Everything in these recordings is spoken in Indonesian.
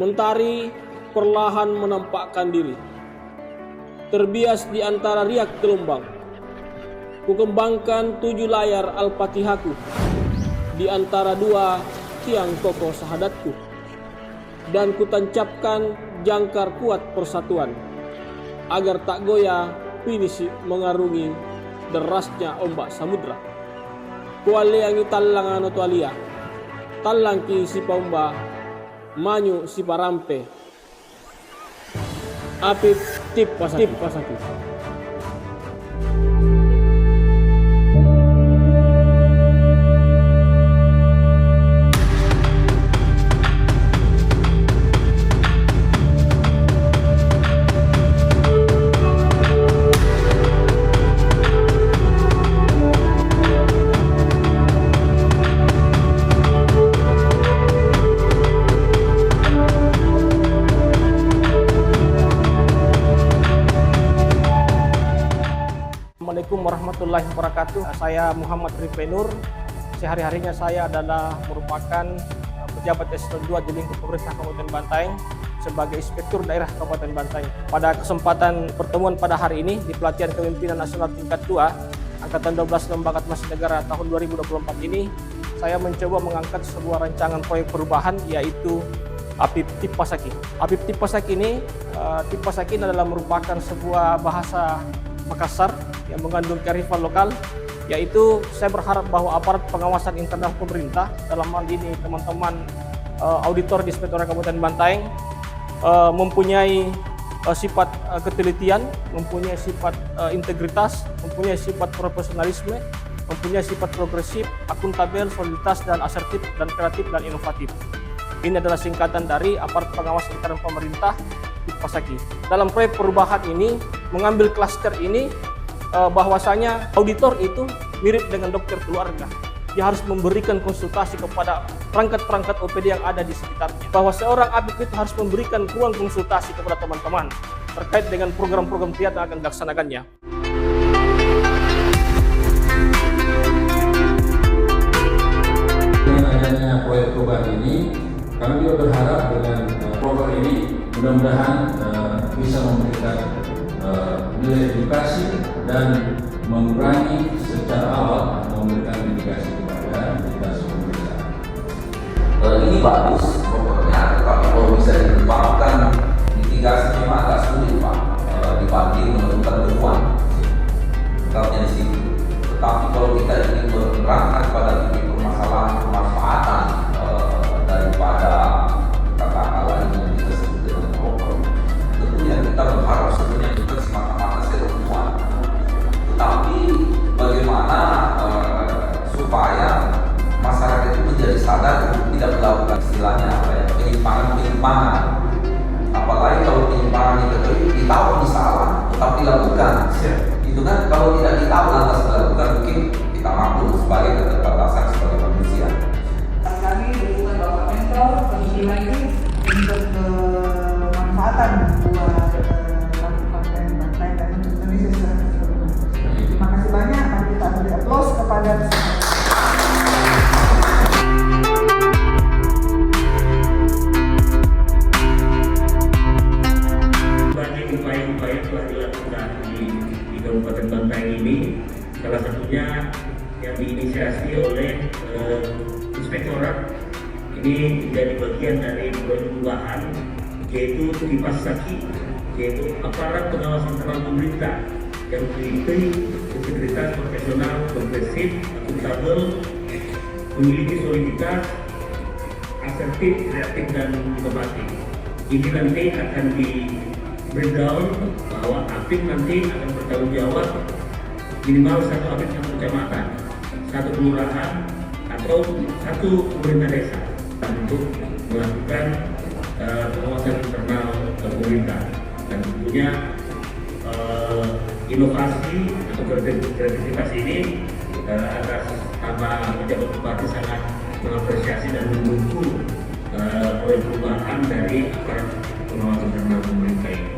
Mentari perlahan menampakkan diri, terbias di antara riak gelombang. Kukembangkan 7 layar Al-Fatihahku di antara 2 tiang kokoh sahadatku, dan kutancapkan jangkar kuat persatuan, agar tak goyah pinisi mengarungi derasnya ombak samudra. Kualiangi tallang ano tualia, tallang ki si paumba, manyu si parampe, apip tip pasaki. Assalamualaikum warahmatullahi wabarakatuh. Saya Muhammad Rifai Nur. Sehari-harinya saya adalah merupakan pejabat eselon 2 di lingkup pemerintah Kabupaten Bantaeng sebagai Inspektur Daerah Kabupaten Bantaeng. Pada kesempatan pertemuan pada hari ini di pelatihan kepemimpinan nasional tingkat 2 Angkatan 12 Lembaga Masjid Negara tahun 2024 ini, saya mencoba mengangkat sebuah rancangan proyek perubahan, yaitu Apip Tipasaki. Apip Tipasaki ini adalah merupakan sebuah bahasa Makassar yang mengandung kearifan lokal, yaitu saya berharap bahwa aparat pengawasan internal pemerintah, dalam hal ini teman-teman auditor di Inspektorat Kabupaten Bantaeng, mempunyai sifat ketelitian, mempunyai sifat integritas, mempunyai sifat profesionalisme, mempunyai sifat progresif, akuntabel, soliditas, dan asertif, dan kreatif, dan inovatif. Ini adalah singkatan dari aparat pengawas internal pemerintah Tipasaki. Dalam proyek perubahan ini mengambil klaster ini, bahwasanya auditor itu mirip dengan dokter keluarga. Dia harus memberikan konsultasi kepada perangkat-perangkat OPD yang ada di sekitarnya. Bahwa seorang Apip itu harus memberikan ruang konsultasi kepada teman-teman terkait dengan program-program kiat yang akan dilaksanakannya. Dengan adanya proyek perubahan ini, kami juga berharap dengan program ini mudah-mudahan bisa memberikan nilai edukasi dan mengurangi secara awal atau memberikan edukasi kepada kita semua. Ini bagus pokoknya, tapi kalau bisa dikembangkan mitigasinya memang agak sulit Pak, dibanding menentukan beruang kalau di situ. Tetapi kalau kita ingin berangkat pada titik permasalahan pemanfaatan daripada katakanlah yang kita sebut dengan program, tentunya kita berharap sebenarnya bukan semata-mata seremonial, tetapi bagaimana supaya masyarakat itu menjadi sadar untuk tidak melakukan istilahnya penyimpangan. Apalagi kalau penyimpangan itu ditahu ini salah, tetap dilakukan. Itu kan kalau tidak ditahu lantas dilakukan, mungkin kita maklum sebagai keterbatasan sebagai manusia. Kami dukungan Bapak Mentor penghubungan ini untuk kemanfaatan buat Kabupaten Bantaeng dan Indonesia secara keseluruhan. Terima kasih banyak. Mari kita beri aplaus kepada upaya-upaya telah dilakukan di Kabupaten Bantaeng ini, salah satunya yang diinisiasi oleh Inspektorat. Ini menjadi bagian dari perubahan, yaitu Tipasaki, yaitu aparat pengawas internal pemerintah yang memiliki integritas profesional, progresif, akuntabel, memiliki soliditas, asertif, kreatif, dan inovatif. Ini nanti akan di breakdown bahwa Apip nanti akan bertanggung jawab minimal 1 Apip 1 kecamatan, 1 kelurahan, atau 1 pemerintah desa untuk melakukan pengawasan internal pemerintah. Dan tentunya inovasi atau kreativitas ini atas nama pejabat bupati sangat mengapresiasi dan mendukung oleh perubahan dari aparat pengawasan internal pemerintah ini.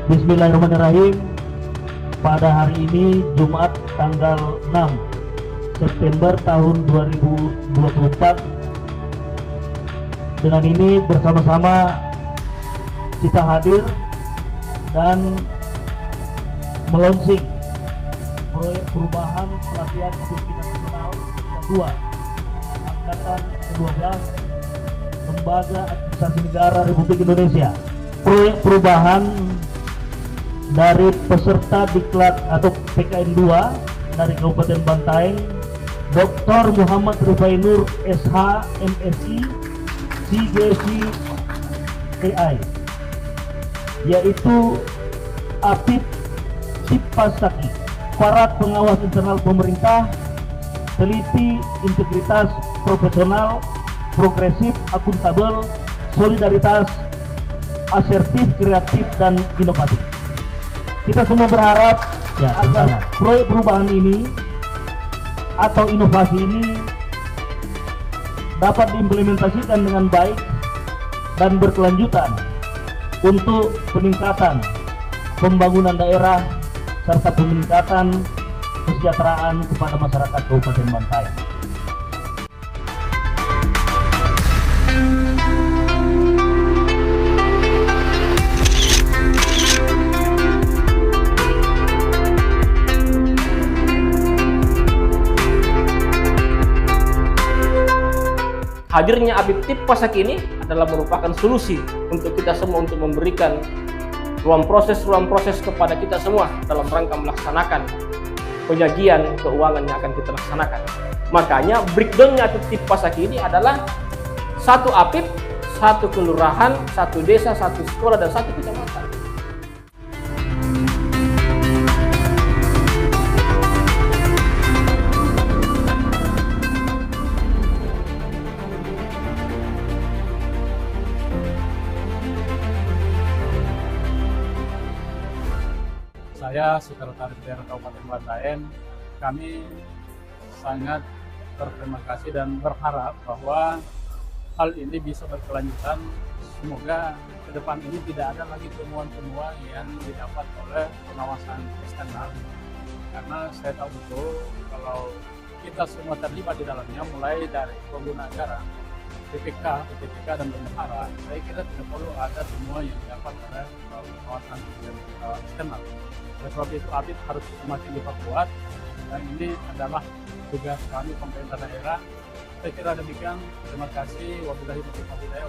Bismillahirrahmanirrahim. Pada hari ini Jumat tanggal 6 September tahun 2024, dengan ini bersama-sama kita hadir dan melonsing proyek perubahan pelatihan kepemimpinan nasional kedua angkatan ke-12 Lembaga Administrasi Negara Republik Indonesia. Proyek perubahan dari peserta diklat atau PKN 2 dari Kabupaten Bantaeng, Dr. Muhammad Rifai Nur SH MSI CGC AI, yaitu Apip Tipasaki, para pengawas internal pemerintah, teliti, integritas, profesional, progresif, akuntabel, solidaritas, asertif, kreatif, dan inovatif. Kita semua berharap agar proyek perubahan ini atau inovasi ini dapat diimplementasikan dengan baik dan berkelanjutan untuk peningkatan pembangunan daerah serta peningkatan kesejahteraan kepada masyarakat Kabupaten Bantaeng. Hadirnya Apip Tipasaki ini adalah merupakan solusi untuk kita semua untuk memberikan ruang proses kepada kita semua dalam rangka melaksanakan penyajian keuangan yang akan kita laksanakan. Makanya breakdown-nya Apip Tipasaki ini adalah satu Apip, satu kelurahan, satu desa, satu sekolah, dan satu kecamatan. Saya Sekretaris Daerah Kabupaten Bantaeng, kami sangat berterima kasih dan berharap bahwa hal ini bisa berkelanjutan. Semoga ke depan ini tidak ada lagi temuan-temuan yang didapat oleh pengawasan eksternal, karena saya tahu betul kalau kita semua terlibat di dalamnya, mulai dari pengguna anggaran, PPK dan bendahara. Saya kira tidak perlu ada semua yang didapat oleh pengawasan eksternal. Oleh sebab itu Apip harus semakin diperkuat, dan ini adalah tugas kami pemerintah daerah. Saya kira demikian. Terima kasih. Wabillahi taufiq wal hidayah.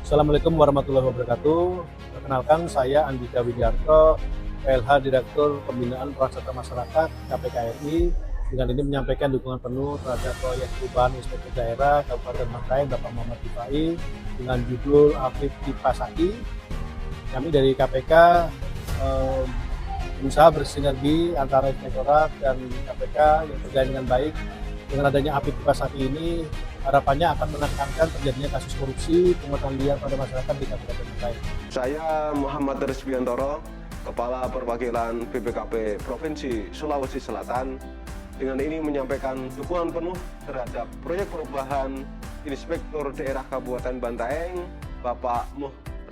Assalamualaikum warahmatullahi wabarakatuh. Perkenalkan, saya Andika Widiarto, PLH Direktur Pembinaan Peran Serta Masyarakat KPK RI. Dengan ini menyampaikan dukungan penuh terhadap proyek perubahan Inspektur Daerah Kabupaten Bantaeng Bapak Muhammad Rifai dengan judul Apip Tipasaki. Kami dari KPK berusaha bersinergi antara Inspektorat dan KPK yang berjalan dengan baik. Dengan adanya Apip Tipasaki ini, harapannya akan menekankan terjadinya kasus korupsi, pungutan liar pada masyarakat di Kabupaten Bantaeng. Saya Muhammad Rizviantoro, Kepala Perwakilan BPKP Provinsi Sulawesi Selatan. Dengan ini menyampaikan dukungan penuh terhadap proyek perubahan Inspektur Daerah Kabupaten Bantaeng, Bapak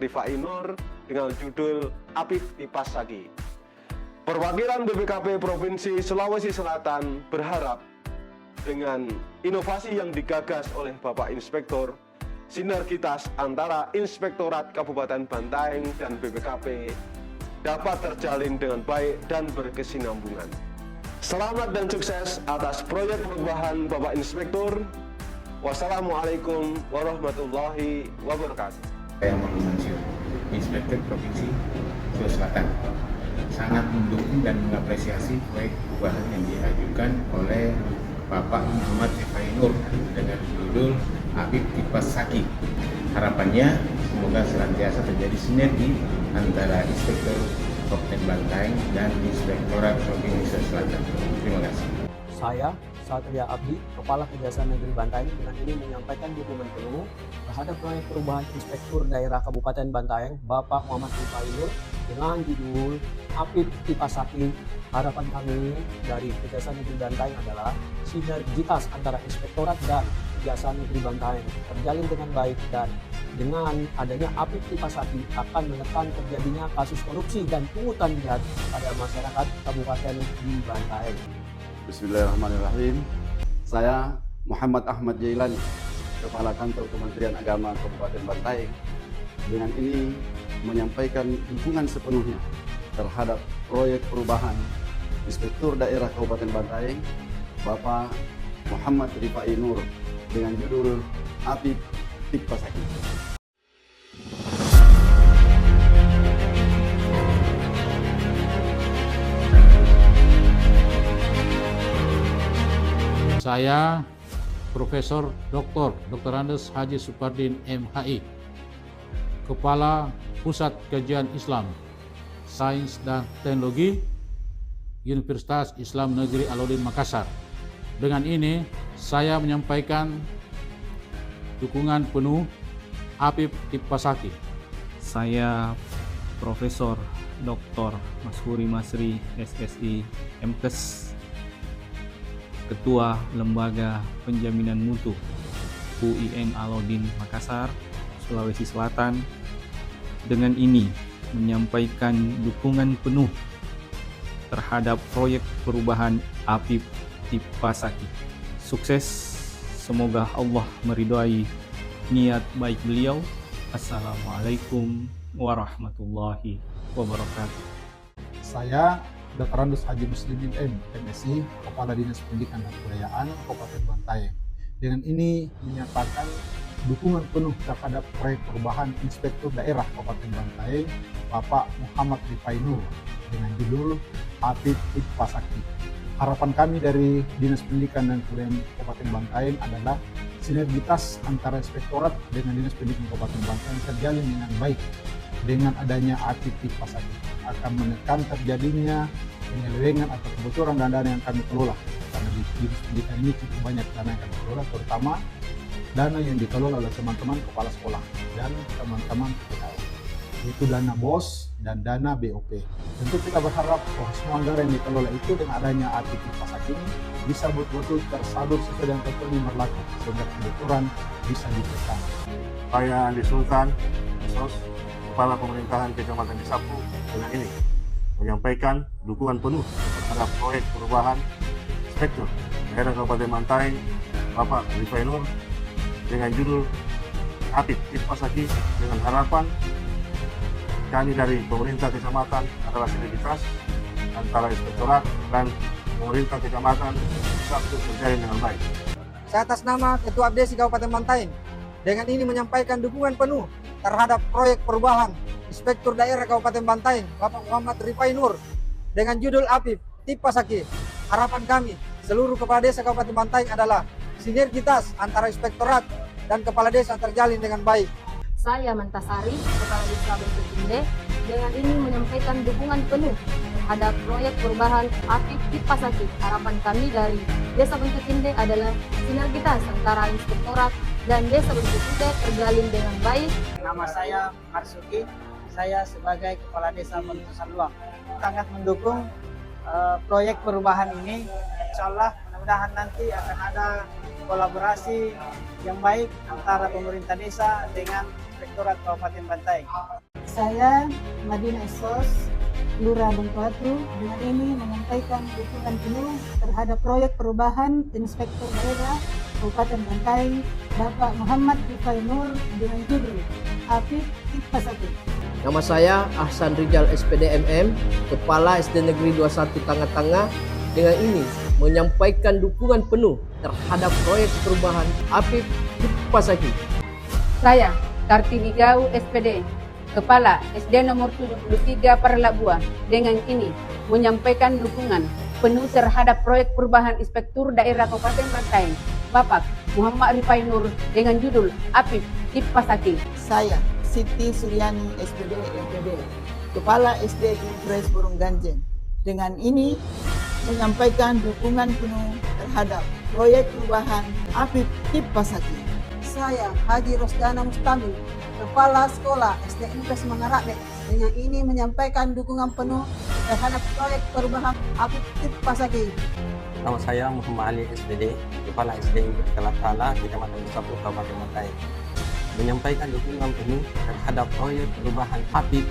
Rifai Nur, dengan judul Apip Tipasaki. Perwakilan BPKP Provinsi Sulawesi Selatan berharap dengan inovasi yang digagas oleh Bapak Inspektur, sinergitas antara Inspektorat Kabupaten Bantaeng dan BPKP dapat terjalin dengan baik dan berkesinambungan. Selamat dan sukses atas proyek perubahan Bapak Inspektur. Wassalamualaikum warahmatullahi wabarakatuh. Saya Muhammad Mansur, Inspektur Provinsi Sulawesi Selatan, sangat mendukung dan mengapresiasi proyek perubahan yang diajukan oleh Bapak Muhammad Rifai Nur dengan judul Apip Tipasaki. Harapannya semoga senantiasa terjadi sinergi antara Inspektur Kabupaten Bantaeng dan Inspektorat Provinsi Sulawesi Selatan. Terima kasih. Saya Satria Abdi, Kepala Kejaksaan Negeri Bantaeng, dengan ini menyampaikan dukungan penuh terhadap proyek perubahan Inspektur Daerah Kabupaten Bantaeng Bapak Muhammad Rifai Nur dengan judul Apip Tipasaki. Harapan kami dari Kejaksaan Negeri Bantaeng adalah sinergitas antara Inspektorat dan Kejaksaan Negeri Bantaeng terjalin dengan baik dan dengan adanya APIP di Pasaki akan menekan terjadinya kasus korupsi dan pungutan liar pada masyarakat Kabupaten di Bantaeng. Bismillahirrahmanirrahim. Saya Muhammad Ahmad Jailani, Kepala Kantor Kementerian Agama Kabupaten Bantaeng, dengan ini menyampaikan dukungan sepenuhnya terhadap proyek perubahan Inspektur Daerah Kabupaten Bantaeng, Bapak Muhammad Rifai Nur, dengan judul APIP TIP Pasaki. Saya Profesor Dr. Andes Haji Supardin MHI, Kepala Pusat Kajian Islam, Sains dan Teknologi Universitas Islam Negeri Alauddin Makassar. Dengan ini saya menyampaikan dukungan penuh APIP TIP Pasaki. Saya Profesor Dr. Mashuri Masri SSI MKes, Ketua Lembaga Penjaminan Mutu UIN Alauddin Makassar, Sulawesi Selatan, dengan ini menyampaikan dukungan penuh terhadap proyek perubahan APIP TIP Pasaki. Sukses, semoga Allah meridhai niat baik beliau. Assalamualaikum warahmatullahi wabarakatuh. Saya Dr. Andes Haji Muslimin MSI, Kepala Dinas Pendidikan dan Kebudayaan Kabupaten Bantaeng. Dengan ini menyatakan dukungan penuh terhadap proyek perubahan Inspektur Daerah Kabupaten Bantaeng, Bapak Muhammad Rifai Nur, dengan judul APIP TIP Pasaki. Harapan kami dari Dinas Pendidikan dan Kebudayaan Kabupaten Bantaeng adalah sinergitas antara Inspektorat dengan Dinas Pendidikan Kabupaten Bantaeng terjalin dengan baik. Dengan adanya APIP TIP Pasaki akan menekan terjadinya penyelewengan atau kebocoran dana yang kami kelola, karena di Dinas Pendidikan ini cukup banyak dana yang kami kelola, terutama dana yang dikelola oleh teman-teman kepala sekolah dan teman-teman PKL, yaitu dana BOS dan dana BOP. Tentu kita berharap bahwa semua anggaran yang dikelola itu dengan adanya APIP TIP Pasaki ini bisa betul-betul tersalur sesuai dengan ketentuan berlaku sehingga kebocoran bisa ditekan. Saya Andi Sultan, Kepala Pemerintahan Kecamatan Cisapu, dengan ini menyampaikan dukungan penuh terhadap proyek perubahan Inspektur Daerah Kabupaten Bantaeng, Bapak Rifai Nur, dengan judul APIP TIP Pasaki, dengan harapan kami dari pemerintah kecamatan adalah sinergitas antara Inspektorat dan pemerintah kecamatan bisa berjalan dengan baik. Saya atas nama Ketua Abdesi Kabupaten Bantaeng, dengan ini menyampaikan dukungan penuh terhadap proyek perubahan Inspektur Daerah Kabupaten Bantaeng, Bapak Muhammad Rifai Nur, dengan judul APIP TIP Pasaki. Harapan kami seluruh kepala desa Kabupaten Bantaeng adalah sinergitas antara Inspektorat dan kepala desa terjalin dengan baik. Saya Mantasari, Kepala Desa Bentutinde, dengan ini menyampaikan dukungan penuh terhadap proyek perubahan APIP TIP Pasaki. Harapan kami dari Desa Bentutinde adalah sinergitas antara Inspektorat dan Desa Bentutinde terjalin dengan baik. Nama saya Marsuki, saya sebagai Kepala Desa Bentusan Luang sangat mendukung proyek perubahan ini. Insya Allah mudah-mudahan nanti akan ada kolaborasi yang baik antara pemerintah desa dengan Inspektorat Kabupaten Bantaeng. Saya Madina Esos, Lurah Bengkuatu, dengan ini menyampaikan dukungan penuh terhadap proyek perubahan Inspektur Daerah Kabupaten Bantaeng, Bapak Muhammad Rifai Nur, dengan judul APIP TIP Pasaki. Nama saya Ahsan Rijal SPD MM, Kepala SD Negeri 21 Tangga-Tangga, dengan ini menyampaikan dukungan penuh terhadap proyek perubahan APIP TIP Pasaki. Saya Kartini Gau SPD, Kepala SD nomor 73 Perlabuan, dengan ini menyampaikan dukungan penuh terhadap proyek perubahan Inspektur Daerah Kabupaten Bantaeng, Bapak Muhammad Rifai Nur, dengan judul APIP TIP Pasaki. Saya Siti Suryani SPD LPD, Kepala SD Impres Burung Ganjeng, dengan ini menyampaikan dukungan penuh terhadap proyek perubahan APIP TIP Pasaki. Saya Haji Rosdana Mustamil, Kepala Sekolah SD Impres Mangarakne, dengan ini menyampaikan dukungan penuh terhadap proyek perubahan APIP TIP Pasaki. Nama saya Muhammad Ali SPD, Kepala SD Kalatala, Kecamatan Cisapu, Kabupaten Bantaeng. menyampaikan dukungan penuh terhadap proyek perubahan APIP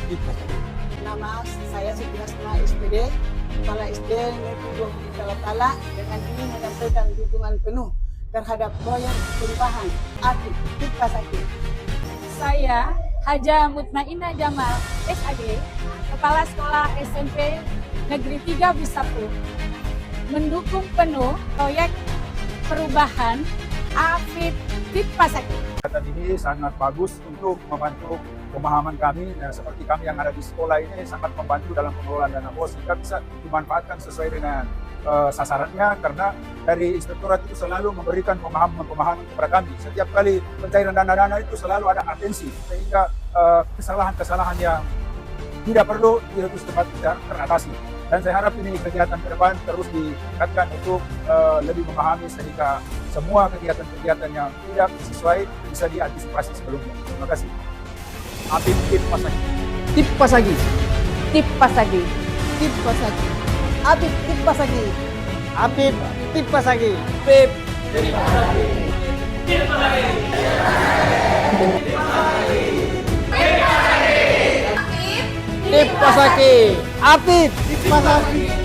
Tip Pasaki. Nama saya Siti Hasna SPD, Kepala SD Negeri 2 Talatala, dengan ini menyampaikan dukungan penuh terhadap proyek perubahan APIP Tip Pasaki. Saya Haja Mutmainah Jamal, SAG, Kepala Sekolah SMP Negeri 3 Bisapu, mendukung penuh proyek perubahan APIP Tip Pasaki. Kegiatan ini sangat bagus untuk membantu pemahaman kami, seperti kami yang ada di sekolah ini sangat membantu dalam pengelolaan dana BOS sehingga bisa dimanfaatkan sesuai dengan sasarannya, karena dari inspektorat itu selalu memberikan pemahaman kepada kami. Setiap kali pencairan dana-dana itu selalu ada atensi sehingga kesalahan-kesalahan yang tidak perlu itu cepat teratasi. Dan saya harap ini kegiatan ke depan terus ditingkatkan untuk lebih memahami sehingga semua kegiatan-kegiatan yang tidak sesuai bisa diantisipasi sebelumnya. Terima kasih. APIP Tip Pasaki. Tip Pasaki. Tip Pasaki. Tip Pasaki. APIP Tip Pasaki. APIP Tip Pasaki. PIP Tip Pasaki. Tip Pasaki. Tip Pasaki. APIP Tip Pasaki.